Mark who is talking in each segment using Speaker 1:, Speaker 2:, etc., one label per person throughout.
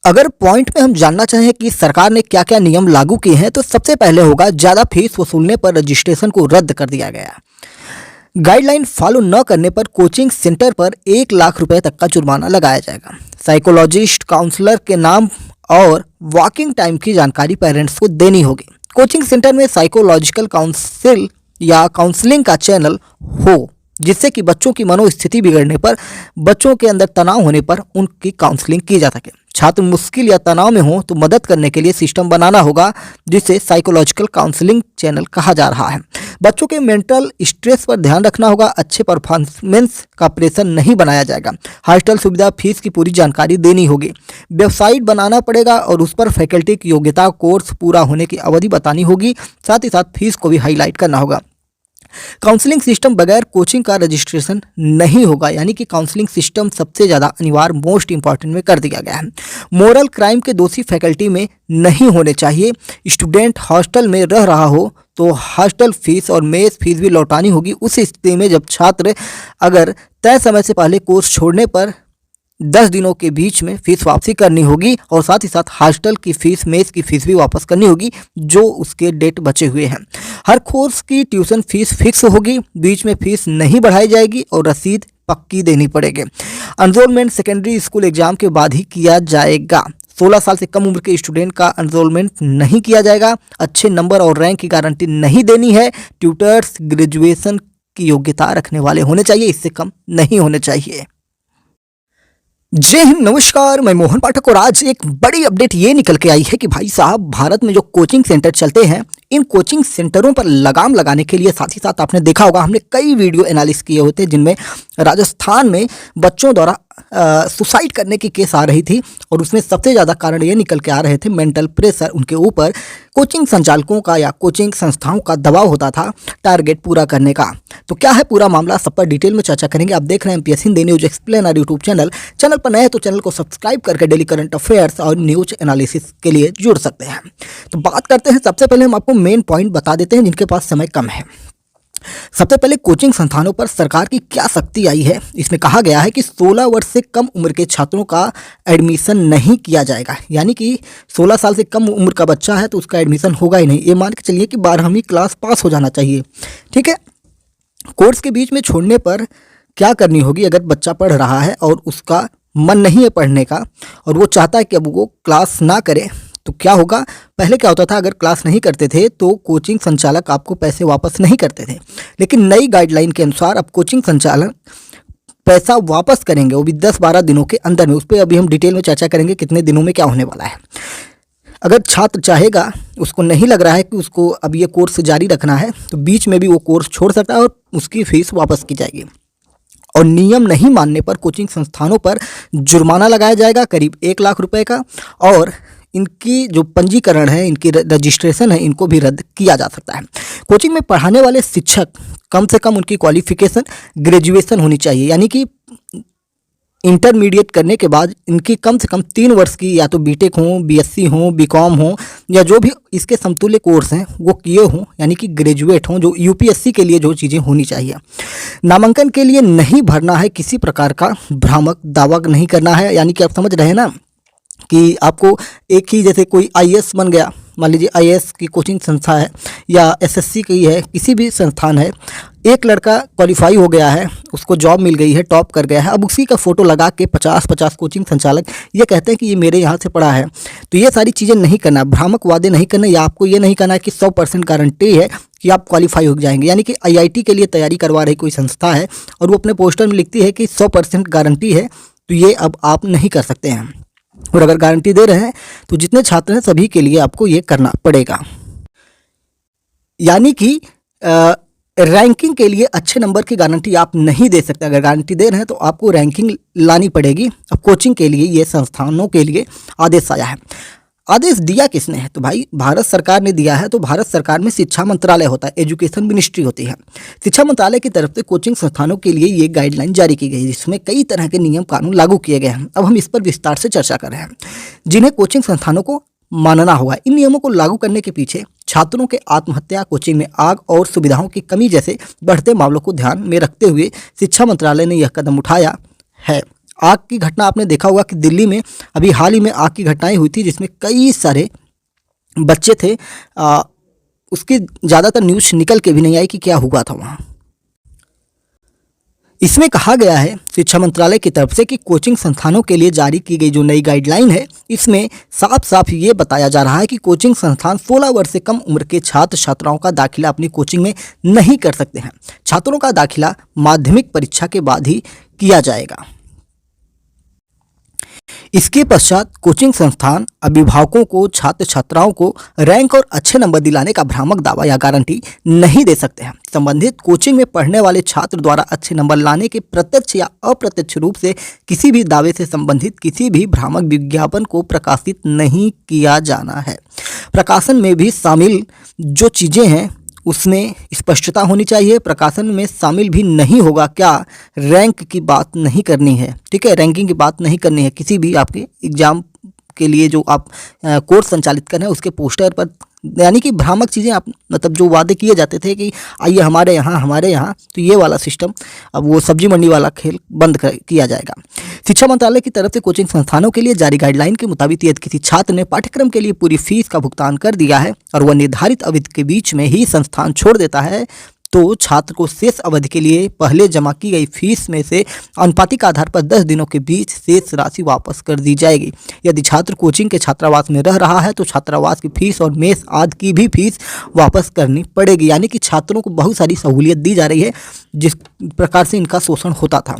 Speaker 1: अगर पॉइंट में हम जानना चाहें कि सरकार ने क्या क्या नियम लागू किए हैं तो सबसे पहले होगा ज़्यादा फीस वसूलने पर रजिस्ट्रेशन को रद्द कर दिया गया। गाइडलाइन फॉलो न करने पर कोचिंग सेंटर पर 1 लाख रुपए तक का जुर्माना लगाया जाएगा। साइकोलॉजिस्ट काउंसलर के नाम और वॉकिंग टाइम की जानकारी पेरेंट्स को देनी होगी। कोचिंग सेंटर में साइकोलॉजिकल काउंसिल या काउंसलिंग का चैनल हो जिससे कि बच्चों की मनोस्थिति बिगड़ने पर, बच्चों के अंदर तनाव होने पर उनकी काउंसलिंग की जा सके। छात्र मुश्किल या तनाव में हो तो मदद करने के लिए सिस्टम बनाना होगा जिसे साइकोलॉजिकल काउंसलिंग चैनल कहा जा रहा है। बच्चों के मेंटल स्ट्रेस पर ध्यान रखना होगा। अच्छे परफॉर्मेंस का प्रेशर नहीं बनाया जाएगा। हॉस्टल सुविधा, फीस की पूरी जानकारी देनी होगी। वेबसाइट बनाना पड़ेगा और उस पर फैकल्टी की योग्यता, कोर्स पूरा होने की अवधि बतानी होगी। साथ ही साथ फीस को भी हाईलाइट करना होगा। काउंसलिंग सिस्टम बगैर कोचिंग का रजिस्ट्रेशन नहीं होगा, यानी कि काउंसलिंग सिस्टम सबसे ज़्यादा अनिवार्य, मोस्ट इंपॉर्टेंट में कर दिया गया है। मोरल क्राइम के दोषी फैकल्टी में नहीं होने चाहिए। स्टूडेंट हॉस्टल में रह रहा हो तो हॉस्टल फीस और मेस फीस भी लौटानी होगी उस स्थिति में जब छात्र अगर तय समय से पहले कोर्स छोड़ने पर 10 दिनों के बीच में फीस वापसी करनी होगी और साथ ही साथ हॉस्टल की फीस, मेस की फीस भी वापस करनी होगी जो उसके डेट बचे हुए हैं। हर कोर्स की ट्यूशन फीस फिक्स होगी, बीच में फीस नहीं बढ़ाई जाएगी और रसीद पक्की देनी पड़ेगी। एनरोलमेंट सेकेंडरी स्कूल एग्जाम के बाद ही किया जाएगा। 16 साल से कम उम्र के स्टूडेंट का एनरोलमेंट नहीं किया जाएगा। अच्छे नंबर और रैंक की गारंटी नहीं देनी है। ट्यूटर्स ग्रेजुएशन की योग्यता रखने वाले होने चाहिए, इससे कम नहीं होने चाहिए। जय हिंद, नमस्कार, मैं मोहन पाठक और आज एक बड़ी अपडेट ये निकल के आई है कि भाई साहब, भारत में जो कोचिंग सेंटर चलते हैं, इन कोचिंग सेंटरों पर लगाम लगाने के लिए साथ ही साथ आपने देखा होगा, हमने कई वीडियो एनालिसिस किए होते हैं जिनमें राजस्थान में बच्चों द्वारा सुसाइड करने की केस आ रही थी और उसमें सबसे ज़्यादा कारण ये निकल के आ रहे थे मेंटल प्रेशर उनके ऊपर। कोचिंग संचालकों का या कोचिंग संस्थाओं का दबाव होता था टारगेट पूरा करने का। तो क्या है पूरा मामला, सब पर डिटेल में चर्चा करेंगे। आप देख रहे हैं MPSC Hindi news explainer YouTube channel पर नए हैं तो चैनल को सब्सक्राइब करके डेली करंट अफेयर्स और न्यूज एनालिसिस के लिए जुड़ सकते हैं। तो बात करते हैं, सबसे पहले हम आपको मेन पॉइंट बता देते हैं जिनके पास समय कम है। सबसे पहले कोचिंग संस्थानों पर सरकार की क्या सख्ती आई है। इसमें कहा गया है कि 16 वर्ष से कम उम्र के छात्रों का एडमिशन नहीं किया जाएगा, यानी कि 16 साल से कम उम्र का बच्चा है तो उसका एडमिशन होगा ही नहीं। ये मान के चलिए कि 12वीं क्लास पास हो जाना चाहिए, ठीक है। कोर्स के बीच में छोड़ने पर क्या करनी होगी, अगर बच्चा पढ़ रहा है और उसका मन नहीं है पढ़ने का और वो चाहता है कि अब वो क्लास ना करे तो क्या होगा। पहले क्या होता था, अगर क्लास नहीं करते थे तो कोचिंग संचालक आपको पैसे वापस नहीं करते थे, लेकिन नई गाइडलाइन के अनुसार अब कोचिंग संचालक पैसा वापस करेंगे, वो भी 10-12 दिनों के अंदर में। उस पर अभी हम डिटेल में चर्चा करेंगे कितने दिनों में क्या होने वाला है। अगर छात्र चाहेगा, उसको नहीं लग रहा है कि उसको अब ये कोर्स जारी रखना है, तो बीच में भी वो कोर्स छोड़ सकता है और उसकी फीस वापस की जाएगी। और नियम नहीं मानने पर कोचिंग संस्थानों पर जुर्माना लगाया जाएगा करीब 1 लाख रुपए का, और इनकी जो पंजीकरण है, इनकी रजिस्ट्रेशन है, इनको भी रद्द किया जा सकता है। कोचिंग में पढ़ाने वाले शिक्षक कम से कम उनकी क्वालिफिकेशन ग्रेजुएशन होनी चाहिए, यानी कि इंटरमीडिएट करने के बाद इनकी कम से कम 3 वर्ष की या तो बीटेक हो, बीएससी हो, बीकॉम हो या जो भी इसके समतुल्य कोर्स हैं वो किए हों, यानी कि ग्रेजुएट हों, जो यूपीएससी के लिए जो चीज़ें होनी चाहिए। नामांकन के लिए नहीं भरना है, किसी प्रकार का भ्रामक दावा नहीं करना है, यानी कि आप समझ रहे हैं ना कि आपको एक ही, जैसे कोई आईएएस बन गया, मान लीजिए आईएएस की कोचिंग संस्था है या एसएससी की है, किसी भी संस्थान है, एक लड़का क्वालिफाई हो गया है, उसको जॉब मिल गई है, टॉप कर गया है, अब उसी का फ़ोटो लगा के 50-50 कोचिंग संचालक ये कहते हैं कि ये मेरे यहाँ से पढ़ा है। तो ये सारी चीज़ें नहीं करना, भ्रामक वादे नहीं करना, या आपको ये नहीं करना है कि 100% गारंटी है कि आप क्वालिफाई हो जाएंगे। यानी कि आईआईटी के लिए तैयारी करवा रही कोई संस्था है और वो अपने पोस्टर में लिखती है कि 100% गारंटी है, तो ये अब आप नहीं कर सकते हैं। और अगर गारंटी दे रहे हैं तो जितने छात्र हैं सभी के लिए आपको ये करना पड़ेगा। यानी कि रैंकिंग के लिए अच्छे नंबर की गारंटी आप नहीं दे सकते। अगर गारंटी दे रहे हैं तो आपको रैंकिंग लानी पड़ेगी। अब कोचिंग के लिए, ये संस्थानों के लिए आदेश आया है। आदेश दिया किसने है, तो भाई भारत सरकार ने दिया है। तो भारत सरकार में शिक्षा मंत्रालय होता है, एजुकेशन मिनिस्ट्री होती है। शिक्षा मंत्रालय की तरफ से कोचिंग संस्थानों के लिए ये गाइडलाइन जारी की गई, जिसमें कई तरह के नियम कानून लागू किए गए हैं। अब हम इस पर विस्तार से चर्चा कर रहे हैं, जिन्हें कोचिंग संस्थानों को मानना होगा। इन नियमों को लागू करने के पीछे छात्रों के आत्महत्या, कोचिंग में आग और सुविधाओं की कमी जैसे बढ़ते मामलों को ध्यान में रखते हुए शिक्षा मंत्रालय ने यह कदम उठाया है। आग की घटना आपने देखा होगा कि दिल्ली में अभी हाल ही में आग की घटनाएं हुई थी जिसमें कई सारे बच्चे थे। उसकी ज़्यादातर न्यूज़ निकल के भी नहीं आई कि क्या हुआ था वहाँ। इसमें कहा गया है शिक्षा मंत्रालय की तरफ से कि कोचिंग संस्थानों के लिए जारी की गई जो नई गाइडलाइन है इसमें साफ साफ ये बताया जा रहा है कि कोचिंग संस्थान 16 वर्ष से कम उम्र के छात्र छात्राओं का दाखिला अपनी कोचिंग में नहीं कर सकते हैं। छात्रों का दाखिला माध्यमिक परीक्षा के बाद ही किया जाएगा। इसके पश्चात कोचिंग संस्थान अभिभावकों को छात्र छात्राओं को रैंक और अच्छे नंबर दिलाने का भ्रामक दावा या गारंटी नहीं दे सकते हैं। संबंधित कोचिंग में पढ़ने वाले छात्र द्वारा अच्छे नंबर लाने के प्रत्यक्ष या अप्रत्यक्ष रूप से किसी भी दावे से संबंधित किसी भी भ्रामक विज्ञापन को प्रकाशित नहीं किया जाना है। प्रकाशन में भी शामिल जो चीज़ें हैं उसमें स्पष्टता होनी चाहिए। प्रकाशन में शामिल भी नहीं होगा क्या रैंक की बात नहीं करनी है, ठीक है, रैंकिंग की बात नहीं करनी है। किसी भी आपके एग्जाम के लिए जो आप कोर्स संचालित कर रहे हैं उसके पोस्टर पर, यानी कि भ्रामक चीज़ें आप मतलब जो वादे किए जाते थे कि आइए हमारे यहाँ, तो ये वाला सिस्टम अब वो सब्जी मंडी वाला खेल बंद किया जाएगा। शिक्षा मंत्रालय की तरफ से कोचिंग संस्थानों के लिए जारी गाइडलाइन के मुताबिक यदि किसी छात्र ने पाठ्यक्रम के लिए पूरी फीस का भुगतान कर दिया है और वह निर्धारित अवधि के बीच में ही संस्थान छोड़ देता है तो छात्र को शेष अवधि के लिए पहले जमा की गई फीस में से अनुपातिक आधार पर 10 दिनों के बीच शेष राशि वापस कर दी जाएगी। यदि छात्र कोचिंग के छात्रावास में रह रहा है तो छात्रावास की फीस और मेस आदि की भी फीस वापस करनी पड़ेगी। यानी कि छात्रों को बहुत सारी सहूलियत दी जा रही है जिस प्रकार से इनका शोषण होता था।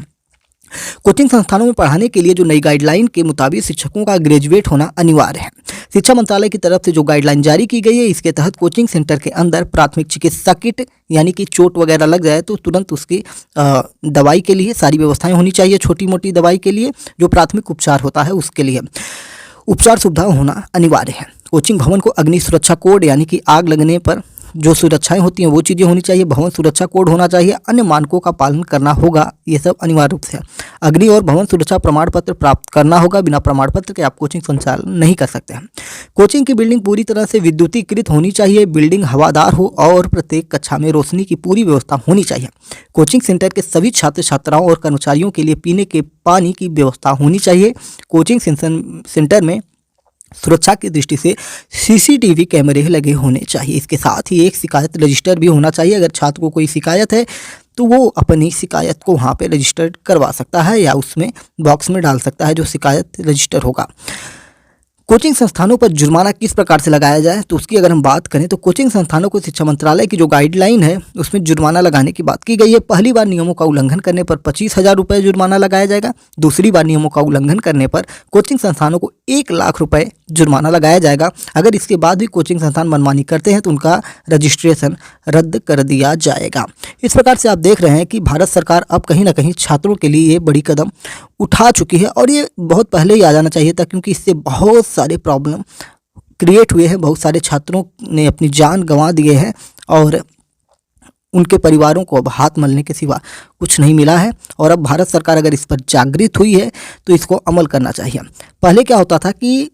Speaker 1: कोचिंग संस्थानों में पढ़ाने के लिए जो नई गाइडलाइन के मुताबिक शिक्षकों का ग्रेजुएट होना अनिवार्य है। शिक्षा मंत्रालय की तरफ से जो गाइडलाइन जारी की गई है इसके तहत कोचिंग सेंटर के अंदर प्राथमिक चिकित्सा किट यानी कि चोट वगैरह लग जाए तो तुरंत उसकी दवाई के लिए सारी व्यवस्थाएं होनी चाहिए। छोटी मोटी दवाई के लिए जो प्राथमिक उपचार होता है उसके लिए उपचार सुविधा होना अनिवार्य है। कोचिंग भवन को अग्नि सुरक्षा कोड यानी कि आग लगने पर जो सुरक्षाएं होती हैं वो चीज़ें होनी चाहिए। भवन सुरक्षा कोड होना चाहिए। अन्य मानकों का पालन करना होगा। ये सब अनिवार्य रूप से अग्नि और भवन सुरक्षा प्रमाण पत्र प्राप्त करना होगा। बिना प्रमाण पत्र के आप कोचिंग संचालन नहीं कर सकते हैं। कोचिंग की बिल्डिंग पूरी तरह से विद्युतीकृत होनी चाहिए। बिल्डिंग हवादार हो और प्रत्येक कक्षा में रोशनी की पूरी व्यवस्था होनी चाहिए। कोचिंग सेंटर के सभी छात्र छात्राओं और कर्मचारियों के लिए पीने के पानी की व्यवस्था होनी चाहिए। कोचिंग सेंटर में सुरक्षा की दृष्टि से सीसीटीवी कैमरे लगे होने चाहिए। इसके साथ ही एक शिकायत रजिस्टर भी होना चाहिए। अगर छात्र को कोई शिकायत है तो वो अपनी शिकायत को वहाँ पे रजिस्टर करवा सकता है या उसमें बॉक्स में डाल सकता है जो शिकायत रजिस्टर होगा। कोचिंग संस्थानों पर जुर्माना किस प्रकार से लगाया जाए तो उसकी अगर हम बात करें तो कोचिंग संस्थानों को शिक्षा मंत्रालय की जो गाइडलाइन है उसमें जुर्माना लगाने की बात की गई है। पहली बार नियमों का उल्लंघन करने पर 25,000 रुपये जुर्माना लगाया जाएगा। दूसरी बार नियमों का उल्लंघन करने पर कोचिंग संस्थानों को 1 लाख रुपये जुर्माना लगाया जाएगा। अगर इसके बाद भी कोचिंग संस्थान मनमानी करते हैं तो उनका रजिस्ट्रेशन रद्द कर दिया जाएगा। इस प्रकार से आप देख रहे हैं कि भारत सरकार अब कहीं ना कहीं छात्रों के लिए ये बड़ी कदम उठा चुकी है और ये बहुत पहले ही आ जाना चाहिए था क्योंकि इससे बहुत सारे प्रॉब्लम क्रिएट हुए हैं। बहुत सारे छात्रों ने अपनी जान गंवा दिए हैं और उनके परिवारों को अब हाथ मलने के सिवा कुछ नहीं मिला है। और अब भारत सरकार अगर इस पर जागृत हुई है तो इसको अमल करना चाहिए। पहले क्या होता था कि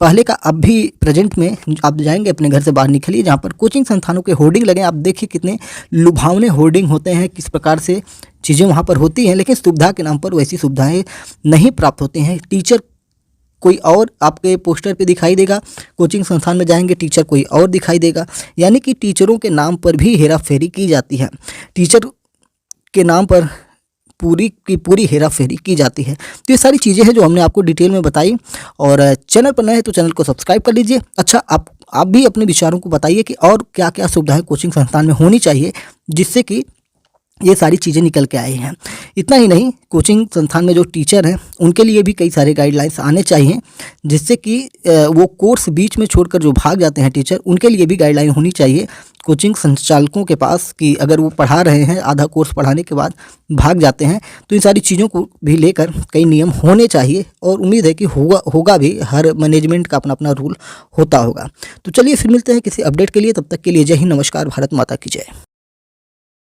Speaker 1: पहले का अब भी प्रेजेंट में आप जाएंगे अपने घर से बाहर निकलिए जहाँ पर कोचिंग संस्थानों के होर्डिंग लगे, आप देखिए कितने लुभावने होर्डिंग होते हैं, किस प्रकार से चीज़ें वहाँ पर होती हैं। लेकिन सुविधा के नाम पर वैसी सुविधाएं नहीं प्राप्त होती हैं। टीचर कोई और आपके पोस्टर पे दिखाई देगा, कोचिंग संस्थान में जाएंगे टीचर कोई और दिखाई देगा। यानी कि टीचरों के नाम पर भी हेरा फेरी की जाती है। टीचर के नाम पर पूरी की पूरी हेरा फेरी की जाती है। तो ये सारी चीज़ें हैं जो हमने आपको डिटेल में बताई। और चैनल पर नए हैं तो चैनल को सब्सक्राइब कर लीजिए। अच्छा, आप भी अपने विचारों को बताइए कि और क्या क्या सुविधाएं कोचिंग संस्थान में होनी चाहिए जिससे कि ये सारी चीज़ें निकल के आई हैं। इतना ही नहीं, कोचिंग संस्थान में जो टीचर हैं उनके लिए भी कई सारे गाइडलाइंस आने चाहिए जिससे कि वो कोर्स बीच में छोड़कर जो भाग जाते हैं टीचर, उनके लिए भी गाइडलाइन होनी चाहिए कोचिंग संचालकों के पास कि अगर वो पढ़ा रहे हैं, आधा कोर्स पढ़ाने के बाद भाग जाते हैं तो इन सारी चीज़ों को भी लेकर कई नियम होने चाहिए। और उम्मीद है कि होगा भी। हर मैनेजमेंट का अपना अपना रूल होता होगा। तो चलिए फिर मिलते हैं किसी अपडेट के लिए। तब तक के लिए जय हिंद, नमस्कार, भारत माता की जय।